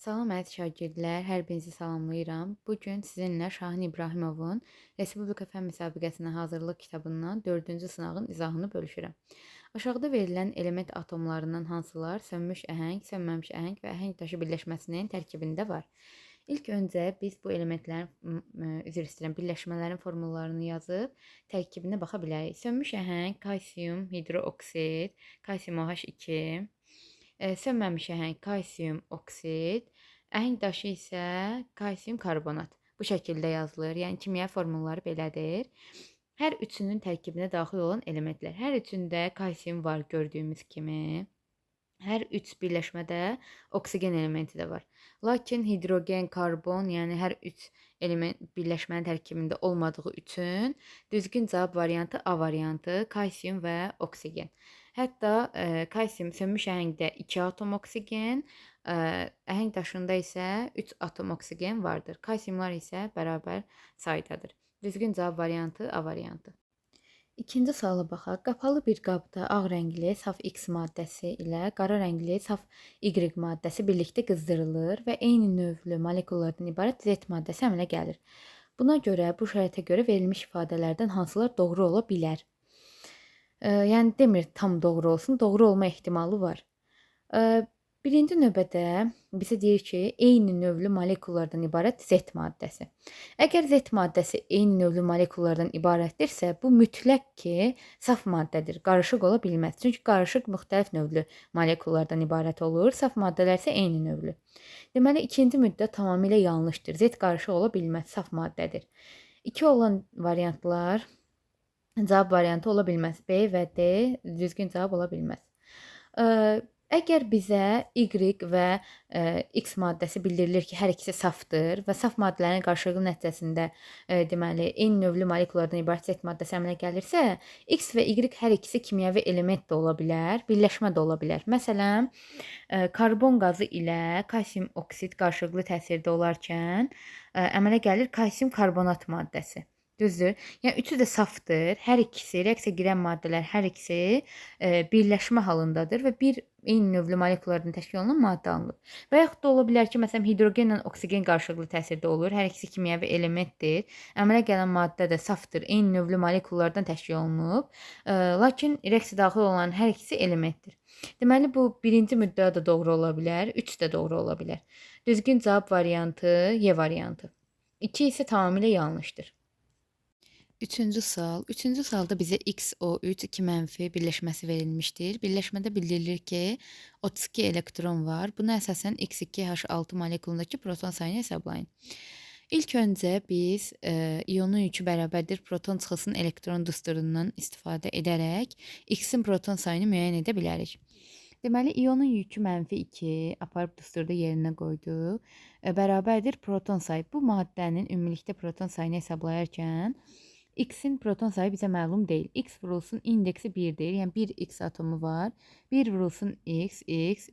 Salam əziz şagirdlər, hər birinizi salamlayıram. Bu gün sizinlə Şahin İbrahimovun Respublika Fənn müsabiqəsinə hazırlıq kitabından 4-cü sınağın izahını bölüşürəm. Aşağıda verilən element atomlarından hansılar sönmüş əhəng, sönməmiş əhəng və əhəng daşı birləşməsinin tərkibində var? İlk öncə biz bu elementlərin, üzr istəyirəm, birləşmələrin formullarını yazıb tərkibinə baxa bilərik. Sönmüş əhəng kalsium hidrooksid, kalsium OH2, sönməmiş əhəng kalsium oksid, əhəng daşı isə kalsium karbonat. Bu şəkildə yazılır. Yəni kimya formulları belədir. Hər üçünün tərkibinə daxil olan elementlər. Hər üçündə kalsium var gördüyümüz kimi. Hər üç birləşmədə oksigen elementi də var. Lakin hidrogen, karbon, yəni hər üç element birləşmənin tərkibində olmadığı üçün düzgün cavab variantı A variantı, kalsium və oksigen. Hətta kalsium sönmüş əhəngdə 2 atom oksigen, əhəng daşında isə 3 atom oksigen vardır. Kalsiumlar isə bərabər saydadır. Düzgün cavab variantı A variantı. İkinci suala baxaq. Qapalı bir qabda ağ rəngli saf X maddəsi ilə qara rəngli saf Y maddəsi birlikdə qızdırılır və eyni növlü molekullardan ibarət Z maddəsi əmələ gəlir. Buna görə, bu şəraitə görə verilmiş ifadələrdən hansılar doğru ola bilər? Yəni demir tam doğru olsun, doğru olma ehtimalı var. Birinci növbədə bizə deyir ki, eyni növlü molekullardan ibarət Z maddəsi. Əgər Z maddəsi eyni növlü molekullardan ibarətdirsə, bu mütləq ki, saf maddədir, qarışıq ola bilməz. Çünki qarışıq müxtəlif növlü molekullardan ibarət olur, saf maddələr isə eyni növlü. Deməli, ikinci müddət tamamilə yanlışdır. Z qarışıq ola bilməz, saf maddədir. 2 olan variantlar cavab variantı ola bilməz. B və D düzgün cavab ola bilməz. Əgər bizə Y və X maddəsi bildirilir ki, hər ikisi safdır və saf maddələrin qarşılıqlı nəticəsində deməli, eyni növlü molekullardan ibarət Z maddəsi əmələ gəlirsə, X və Y hər ikisi kimyəvi element də ola bilər, birləşmə də ola bilər. Məsələn, karbon qazı ilə kalsium oksid qarşılıqlı təsirdə olarkən əmələ gəlir kalsium karbonat maddəsi. Düzdür? Yəni üçü də safdır. Hər ikisi reaksiya girən maddələr hər ikisi birləşmə halındadır və bir eyni növlü molekullardan təşkil olunan maddə alınır. Və yaxud da ola bilər ki, məsələn, hidrogenlə oksigen qarşılıqlı təsirdə olur. Hər ikisi kimyəvi elementdir. Əmələ gələn maddə də safdır. Eyni növlü molekullardan təşkil olunub. Lakin reaksiya daxil olan hər ikisi elementdir. Deməli, bu birinci müddəa da doğru ola bilər, 3 də doğru ola bilər. Düzgün cavab variantı Y variantı. 2 isə tamamilə yanlışdır. Üçüncü sual. Üçüncü sualda bizə XO3 2 mənfi birləşməsi verilmişdir. Birləşmədə bildirilir ki, 32 elektron var. Buna əsasən X2H6 molekulundakı proton sayını hesablayın. İlk öncə biz iyonun yükü bərabərdir proton çıxılsın elektron dusturundan istifadə edərək X-in proton sayını müəyyən edə bilərik. Deməli, iyonun yükü -2 aparıb dusturda yerinə qoyduq. Bərabərdir proton sayı. Bu maddənin ümumilikdə proton sayını hesablayarkən X-in proton sayı bizə məlum deyil. X vurulsun indeksi 1-dir. Yəni 1 X atomu var. 1 vurulsun X,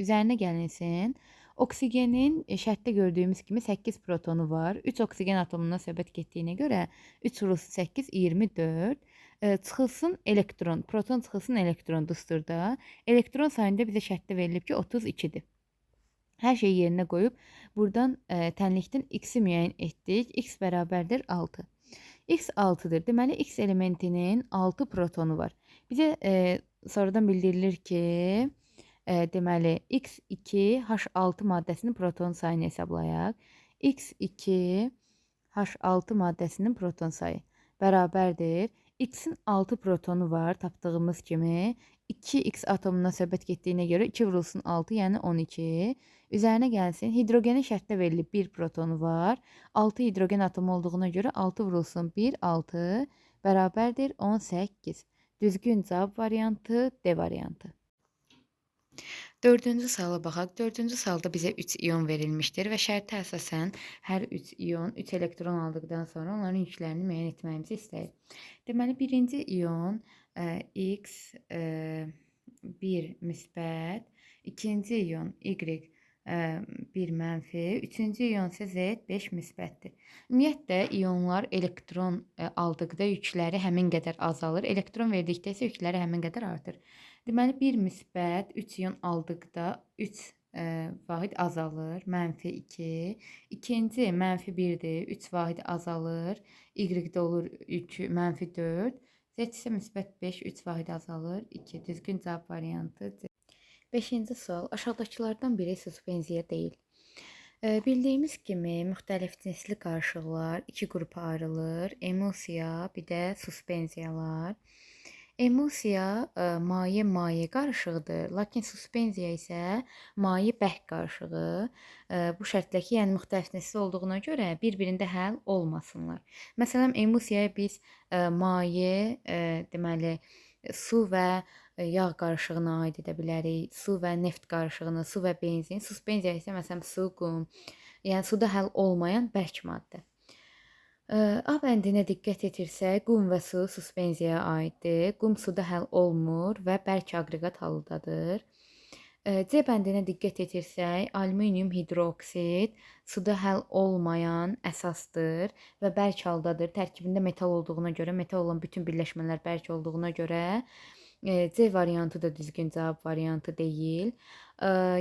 üzərinə gəlinsin. Oksigenin şərtdə gördüyümüz kimi 8 protonu var. 3 oksigen atomundan söhbət getdiyinə görə 3 vurulsun 8, 24. Çıxılsın elektron, proton çıxılsın elektron dusturda. Elektron sayında bizə şərtdə verilib ki, 32-dir. Hər şeyi yerinə qoyub, buradan tənlikdən X-i müəyyən etdik. X bərabərdir 6. X 6-dır. Deməli, X elementinin 6 protonu var. Bizə sonradan bildirilir ki, deməli, X2H6 maddəsinin proton sayını hesablayaq. X2H6 maddəsinin proton sayı bərabərdir. X-in 6 protonu var, tapdığımız kimi. 2X atomundan söhbət getdiyinə görə 2 vurulsun 6, yəni 12. Üzərinə gəlsin. Hidrogenin şərtdə verilib 1 protonu var. 6 hidrogen atomu olduğuna görə 6 vurulsun 1, 6 bərabərdir 18. Düzgün cavab variantı D variantı. Dördüncü suala baxaq. Dördüncü sualda bizə 3 iyon verilmişdir və şərtə əsasən hər 3 iyon 3 elektron aldıqdan sonra onların yüklərini müəyyən etməyimizi istəyir. Deməli, birinci iyon X1 müsbət, ikinci iyon Y 1 mənfi, üçüncü iyon isə Z 5 müsbətdir. Ümumiyyətlə, iyonlar elektron aldıqda yükləri həmin qədər azalır, elektron verdikdə isə yükləri həmin qədər artır. Deməli, 1 müsbət 3 iyon aldıqda 3 vahid azalır, -2. İkinci -1-dir, 3 vahid azalır, y-də olur 3, -4. Z isə -5, 3 vahid azalır, 2. Düzgün cavab variantı C. 5-ci sual. Aşağıdakılardan biri suspenziya deyil. Bildiyimiz kimi müxtəlif cinsli qarışıqlar iki qrupa ayrılır. Emulsiya, bir də suspenziyalar. Emulsiya maye-maye qarışığıdır, lakin suspenziya isə maye-bərk qarışığı. Bu şərtlə ki, yəni müxtəlif cinsli olduğuna görə bir-birində həll olmasınlar. Məsələn, emulsiyaya biz maye, deməli, su və yağ qarışığına aid edə bilərik. Su və neft qarışığını, su və benzin. Suspenziya isə məsələn su, qum, yəni suda həll olmayan bərk maddə. A bəndinə diqqət etirsək, qum və su suspenziyaya aiddir. Qum suda həll olmur və bərk aqreqat halındadır. C bəndinə diqqət etirsək, alüminium hidroksid suda həll olmayan əsasdır və bərk haldadır. Tərkibində metal olduğuna görə, metal olan bütün birləşmələr bərk olduğuna görə C variantı da düzgün cavab variantı deyil.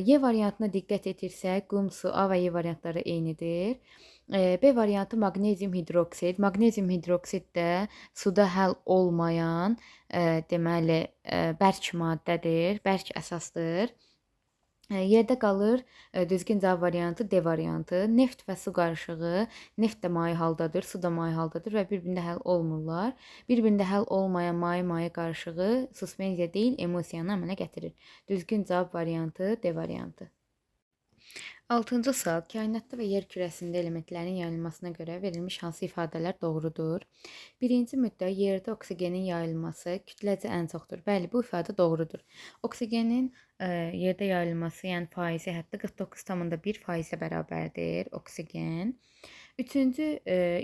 Y variantına diqqət etirsək, qum, su, A və Y variantları eynidir. B variantı maqnezium hidroksid. Maqnezium hidroksid də suda həll olmayan, deməli, bərk maddədir, bərk əsasdır. Yerdə qalır düzgün cavab variantı D variantı. Neft və su qarışığı, neft də maye haldadır, su da maye haldadır və bir-birində həll olmurlar. Bir-birində həll olmayan maye-maye qarışığı suspenziya deyil, emulsiyanı əmələ gətirir. Düzgün cavab variantı D variantı. 6-cı sual. Kainatda və yer kürəsində elementlərin yayılmasına görə verilmiş hansı ifadələr doğrudur? Birinci müddət yerdə oksigenin yayılması kütləci ən çoxdur. Bəli, bu ifadə doğrudur. Oksigenin yerdə yayılması, yəni faizi hətta 49,1%-ə bərabərdir oksigen. Üçüncü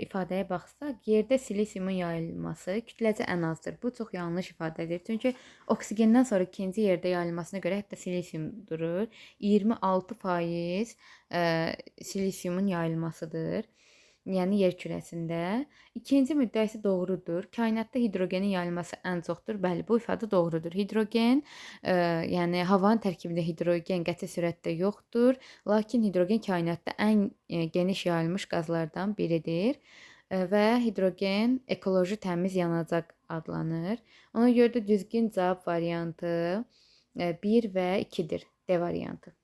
ifadəyə baxsaq, yerdə silisiumun yayılması kütləci ən azdır. Bu çox yanlış ifadədir. Çünki oksigendən sonra ikinci yerdə yayılmasına görə hətta silisium durur. 26% silisiumun yayılmasıdır. Yəni yer kürəsində. İkinci müddəa isə doğrudur. Kainatda hidrogenin yayılması ən çoxdur. Bəli, bu ifadə doğrudur. Hidrogen, yəni havanın tərkibində hidrogen qəti sürətdə yoxdur. Lakin hidrogen kainatda ən geniş yayılmış qazlardan biridir. Və hidrogen ekoloji təmiz yanacaq adlanır. Ona görə də düzgün cavab variantı 1 və 2-dir. D variantı.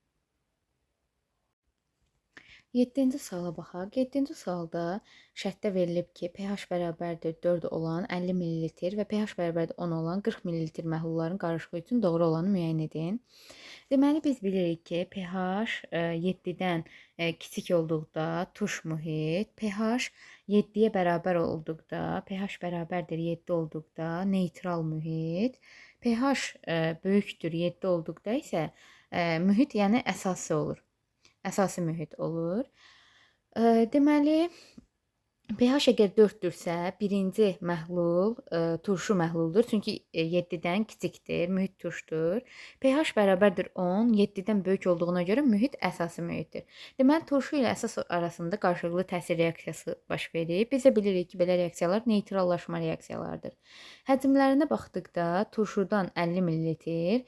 7-ci suala baxaq. 7-ci sualda şərtdə verilib ki, pH bərabərdir 4 olan 50 ml və pH bərabərdir 10 olan 40 ml məhlulların qarışığı üçün doğru olanı müəyyən edin. Deməli, biz bilirik ki, pH 7-dən kiçik olduqda tuş mühit, pH 7-yə bərabər olduqda, pH bərabərdir 7 olduqda neytral mühit, pH böyükdür 7 olduqda isə mühit, yəni əsası olur. Əsasi mühit olur. Deməli, pH əgər 4-dürsə, birinci məhlul turşu məhluldur. Çünki 7-dən kiçikdir, mühit turşdur. pH bərabərdir 10, 7-dən böyük olduğuna görə mühit əsası mühitdir. Deməli, turşu ilə əsas arasında qarşılıqlı təsir reaksiyası baş verir. Biz də bilirik ki, belə reaksiyalar neytrallaşma reaksiyalardır. Həcmlərinə baxdıqda turşudan 50 ml,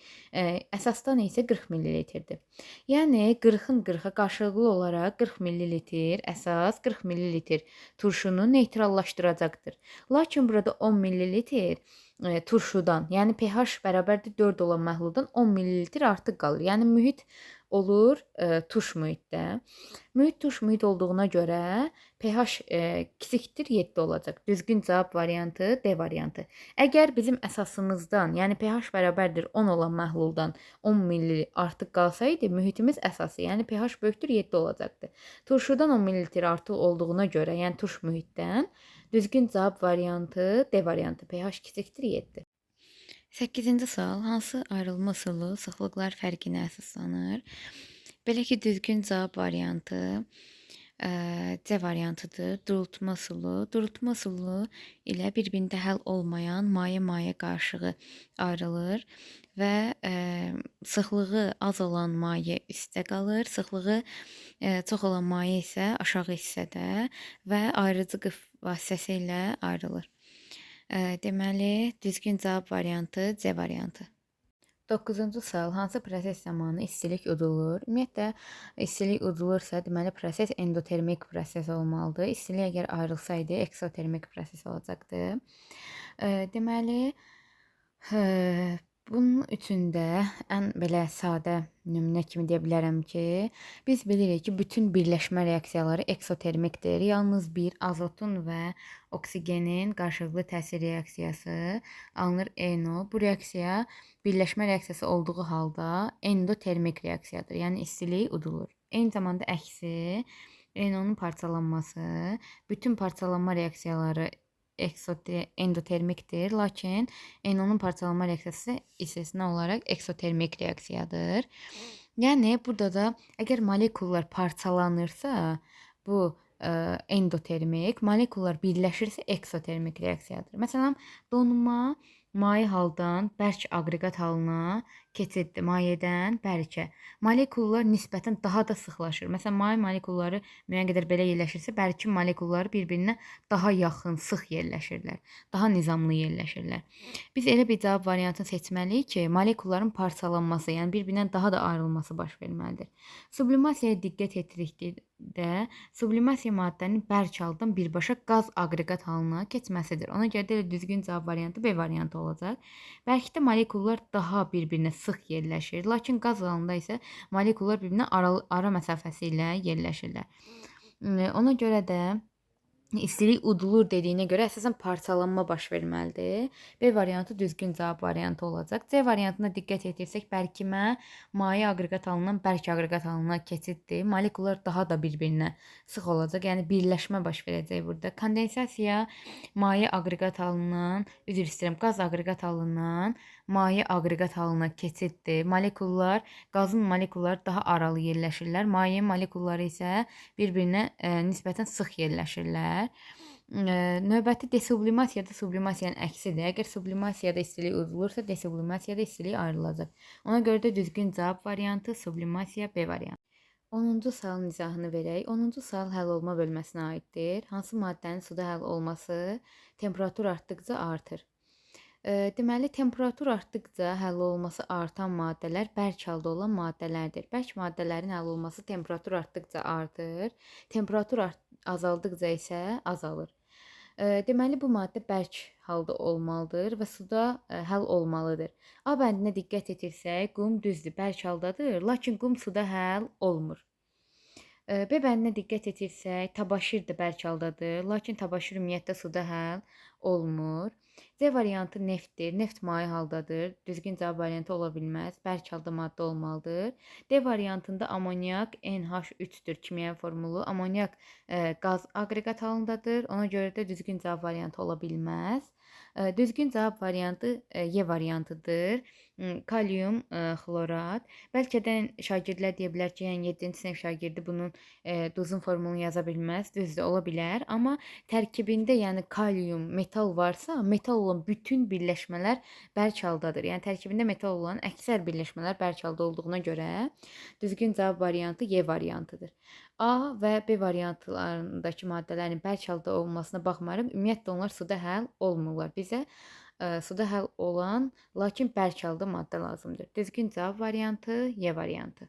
əsasdan isə 40 ml-dir. Yəni 40-ın 40-a qarşılıqlı olaraq 40 ml əsas, 40 ml turşunu neytrallaşdıracaqdır. Lakin burada 10 ml turşudan, yəni pH bərabərdir 4 olan məhluldan 10 ml artıq qalır. Yəni mühit olur tuş mühitdə. Mühit tuş mühit olduğuna görə pH kiçikdir 7 olacaq. Düzgün cavab variantı D variantı. Əgər bizim əsasımızdan, yəni pH bərabərdir 10 olan məhluldan 10 ml artıq qalsaydı, mühitimiz əsası, yəni pH böyükdür 7 olacaqdı. Turşudan 10 ml artıq olduğuna görə, yəni tuş mühitdən düzgün cavab variantı D variantı. pH kiçikdir 7. 8-ci sual. Hansı ayrılma üsulu sıxlıqlar fərqinə əsaslanır? Belə ki, düzgün cavab variantı C variantıdır. Durultma üsulu. Durultma üsulu ilə bir-birində həll olmayan maye-maye qarışığı ayrılır və sıxlığı az olan maye üstdə qalır, sıxlığı çox olan maye isə aşağı hissədə və ayrıcı qıf vasitəsilə ayrılır. Deməli, düzgün cavab variantı C variantı. 9-cu sual. Hansı proses zamanı istilik udulur? Ümumiyyətlə, istilik udulursa, deməli, proses endotermik proses olmalıdır. İstilik əgər ayrılsaydı, eksotermik proses olacaqdı. Deməli, bunun üçün də ən belə sadə nümunə kimi deyə bilərəm ki, biz bilirik ki, bütün birləşmə reaksiyaları eksotermikdir. Yalnız bir azotun və oksigenin qarşılıqlı təsir reaksiyası alınır NO. Bu reaksiya birləşmə reaksiyası olduğu halda endotermik reaksiyadır. Yəni istilik udulur. Eyni zamanda əksi NO-nun parçalanması, bütün parçalanma reaksiyaları endotermikdir, lakin NO-nun parçalanma reaksiyası istisna olaraq eksotermik reaksiyadır. Yəni burada da əgər molekullar parçalanırsa, bu endotermik, molekullar birləşirsə eksotermik reaksiyadır. Məsələn, donma maye haldan bərk aqreqat halına keçiddir. Mayədən bərkə. Molekullar nisbətən daha da sıxlaşır. Məsələn, maye molekulları müəyyən qədər belə yerləşirsə, bərkin molekulları bir-birinə daha yaxın, sıx yerləşirlər. Daha nizamlı yerləşirlər. Biz elə bir cavab variantını seçməliyik ki, molekulların parçalanması, yəni bir-birindən daha da ayrılması baş verməlidir. Sublimasiyaya diqqət etdikdə, sublimasiya maddənin bərk haldan birbaşa qaz aqreqat halına keçməsidir. Ona görə də düzgün cavab variantı B variantı olacaq. Bərkdə molekullar daha bir-birinə sıx yerləşir, lakin qaz halında isə molekullar bir-birinə ara məsafəsi ilə yerləşirlər. Ona görə də istilik udulur dediyinə görə əsasən parçalanma baş verməlidir. B variantı düzgün cavab variantı olacaq. C variantına diqqət etirsək, bərkimə maye aqreqat halından bərk aqreqat halına keçiddir. Molekullar daha da bir-birinə sıx olacaq. Yəni birləşmə baş verəcək burada. Kondensasiya maye aqreqat halından, üzr istəyirəm, qaz aqreqat halından maye aqreqat halına keçiddir. Molekullar, qazın molekulları daha aralı yerləşirlər. Maye molekulları isə bir-birinə nisbətən sıx yerləşirlər. Növbəti desublimasiyada sublimasiyanın əksidir. Əgər sublimasiyada istilik udulursa, desublimasiyada istilik ayrılacaq. Ona görə də düzgün cavab variantı sublimasiya B variantı. 10-cu sualın izahını verək. 10-cu sual həll olma bölməsinə aiddir. Hansı maddənin suda həll olması temperatur artdıqca artır? Deməli, temperatur artdıqca həll olması artan maddələr bərk halda olan maddələrdir. Bərk maddələrin həll olması temperatur artdıqca artır. Temperatur azaldıqca isə azalır. Deməli, bu maddə bərk halda olmalıdır və suda həll olmalıdır. A bəndinə diqqət etirsək, qum düzdür, bərk haldadır, lakin qum suda həll olmur. B bəndinə diqqət etirsək, tabaşir də bərk haldadır, lakin tabaşir ümumiyyətlə suda həll olmur. C variantı neftdir. Neft maye haldadır. Düzgün cavab variantı ola bilməz. Bərk halda maddə olmalıdır. D variantında amonyak NH3-dür kimyəvi formulu. Amonyak qaz aqreqat halındadır. Ona görə də düzgün cavab variantı ola bilməz. Düzgün cavab variantı Y variantıdır. Kalium xlorat. Bəlkə də şagirdlər deyə bilər ki, yəni 7-ci sinif şagirdi bunun duzun formulunu yaza bilməz. Düzdür, ola bilər. Amma tərkibində yəni kalium, metal varsa, metal olan bütün birləşmələr bərk haldadır. Yəni tərkibində metal olan əksər birləşmələr bərk halda olduğuna görə düzgün cavab variantı Y variantıdır. A və B variantlarındakı maddələrin bərk halda olmasına baxmayaraq, ümumiyyətlə onlar suda həll olmurlar. Bizə suda həll olan, lakin bərk halda maddə lazımdır. Düzgün cavab variantı Y variantı.